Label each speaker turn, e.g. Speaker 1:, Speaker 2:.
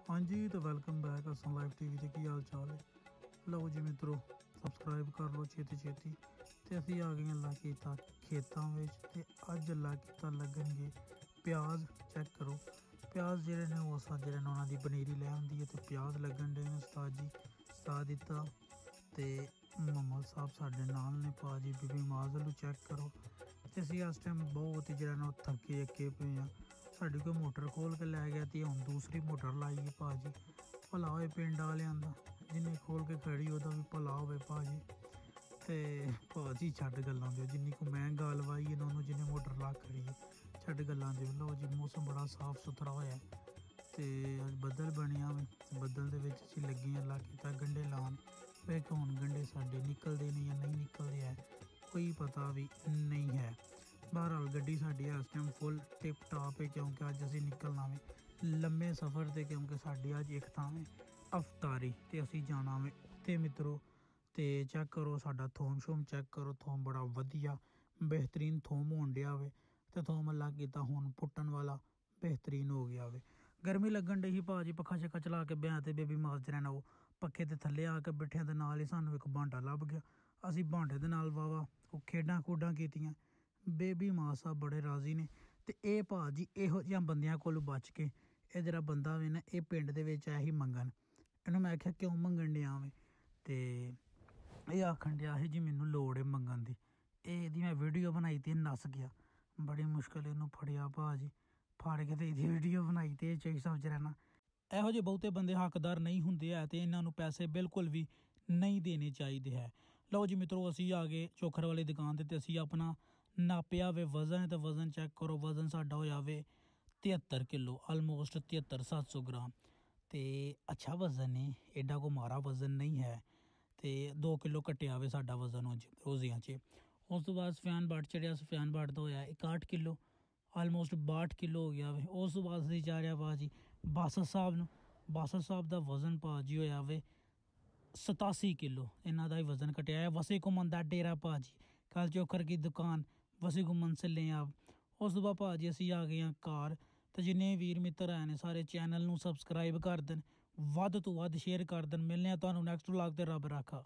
Speaker 1: हाँ जी, तो welcome back असन लाइव टीवी ते की हाल चाल है। लो जी मित्रों, सबसक्राइब कर लो छेती छेती। ते असी आ गए अल्लाह कीता खेतों में ते अज अल्लाह कीता लगनगे प्याज। चेक करो प्याज जेह्ड़े ने वो असा जेह्ड़े ने उन्होंने पनीरी लै आंदी है ते प्याज लगन डे ने। उस्ताद जी उस्ताद दिता ते मोहम्मद साहब साढ़े नाल ने भाजी बीबी माजलू। चेक करो ते असी इस टाइम बहुत ही जेह्ड़ा थके अके पे हाँ। साड़ी कोई मोटर खोल के लै गया तो हम दूसरी मोटर लाई है भाजी। भला होए पिंड वालियां दा जिन्हें खोल के खड़ी ओह्दा भी भला होवे भाजी। ते भाजी छड्ड गल्लां दिओ, जिन्नी को मैं गल वाही है उन्होंने जिन्हें मोटर ला खड़ी है छड्ड गल्लां दिओ। लो जी मौसम बड़ा साफ सुथरा होया ते बदल बनिया वे। बदल दे विच असीं लगे अल्लाह कीता गंढे लान। वेख हुण गंढे साडे निकलदे ने या नहीं निकलदे है कोई पता भी नहीं है। बहरहाल गड्डी साडी इस टाइम फुल टिप टाप है क्योंकि अज असीं निकलना वे लम्बे सफ़र ते। क्योंकि साडी अज एक थां है अफ्तारी ते असीं जाना वे उत्थे मित्रों। ते चेक करो साडा थोम शोम चेक करो, थोम बड़ा वधिया बेहतरीन थोम होण डिया वे। ते थोम अल्लाह कीता हुण पुट्टन वाला बेहतरीन हो गया वे। गर्मी लगन डई ही भाजी, पक्खा शक्खा चला के ब्याह ते बेबी माजरे ने वो पक्खे ते थल्ले आके बैठे ते नाल ही सानू एक भांडा लभ गया। असीं भांडे दे नाल वावा वो खेडां खूडां कीतियां। बेबी मां साहब बड़े राजी ने। ते एह् भाजी इहो जिहां बंदियां कोलों बच के एह् जेह्ड़ा बंदा वे ना एह् पिंड दे विच आया ही मंगन। इन्हूं मैं आखेआ क्यों मंगन डिया वे ते एह् आखन डिया ही जी मैनूं लोड़ है मंगन दी। एह्दी मैं वीडियो बनाई ते नस गया। बड़ी मुश्किल इन्हूं फड़िया भाजी, फड़ के ते एह्दी वीडियो बनाई ते एह् चोई समझ रहा ना ਇਹੋ ਜਿਹੇ ਬਹੁਤੇ ਬੰਦੇ ਹੱਕਦਾਰ ਨਹੀਂ ਹੁੰਦੇ ਹੈ ਤੇ ਇਹਨਾਂ ਨੂੰ ਪੈਸੇ ਬਿਲਕੁਲ ਵੀ ਨਹੀਂ ਦੇਣੇ ਚਾਹੀਦੇ ਹੈ। ਲਓ ਜੀ ਮਿੱਤਰੋ ਅਸੀਂ ਆ ਗਏ ਚੋਖਰ ਵਾਲੀ ਦੁਕਾਨ ਤੇ ਅਸੀਂ ਆਪਣਾ ਨਾਪਿਆ ਵੇ ਵਜ਼ਨ ਤੇ ਵਜ਼ਨ ਚੈੱਕ ਕਰੋ। ਵਜ਼ਨ ਸਾਡਾ ਹੋਇਆ ਵੇ 73 ਕਿਲੋ, ਆਲਮੋਸਟ 73-700 ग्राम। ਤੇ ਅੱਛਾ ਵਜ਼ਨ ਹੈ, ਐਡਾ ਕੋ ਮਾਰਾ ਵਜ਼ਨ ਨਹੀਂ ਹੈ। ਤੇ 2 ਕਿਲੋ ਘਟਿਆ ਵੇ ਸਾਡਾ ਵਜ਼ਨ ਅੱਜ ਰੋਜ਼ੀਆਂ 'ਚ। ਉਸ ਤੋਂ ਬਾਅਦ ਸਫਿਆਨ ਬਾਟ ਚੜਿਆ, ਸਫਿਆਨ ਬਾਟ ਦਾ ਹੋਇਆ 61 ਕਿਲੋ, ਆਲਮੋਸਟ 62 ਕਿਲੋ ਹੋ ਗਿਆ ਵੇ। ਉਸ ਤੋਂ ਬਾਅਦ ਅਸੀਂ ਜਾ ਰਿਹਾ ਭਾਜੀ ਬਾਸਾ ਸਾਹਿਬ ਨੂੰ। ਬਾਸਾ ਸਾਹਿਬ ਦਾ ਵਜ਼ਨ ਭਾਜੀ ਹੋਇਆ ਵੇ 87 ਕਿਲੋ। ਇਹਨਾਂ ਦਾ ਹੀ ਵਜ਼ਨ ਘਟਿਆ ਹੈ। ਵਸੇ ਘੁੰਮਣ ਦਾ ਡੇਰਾ ਭਾਜੀ, ਕੱਲ ਚੋਖਰ की दुकान वसी घूमन से ले आप। उस तो बाद भाजी असी आ गए घर। तो जिन्ने वीर मित्र आए ने सारे चैनल नूं सबसक्राइब कर देन, वध तो वध शेयर कर देन। मिलने तुहानूं नैक्सट व्लॉग ते रब राखा।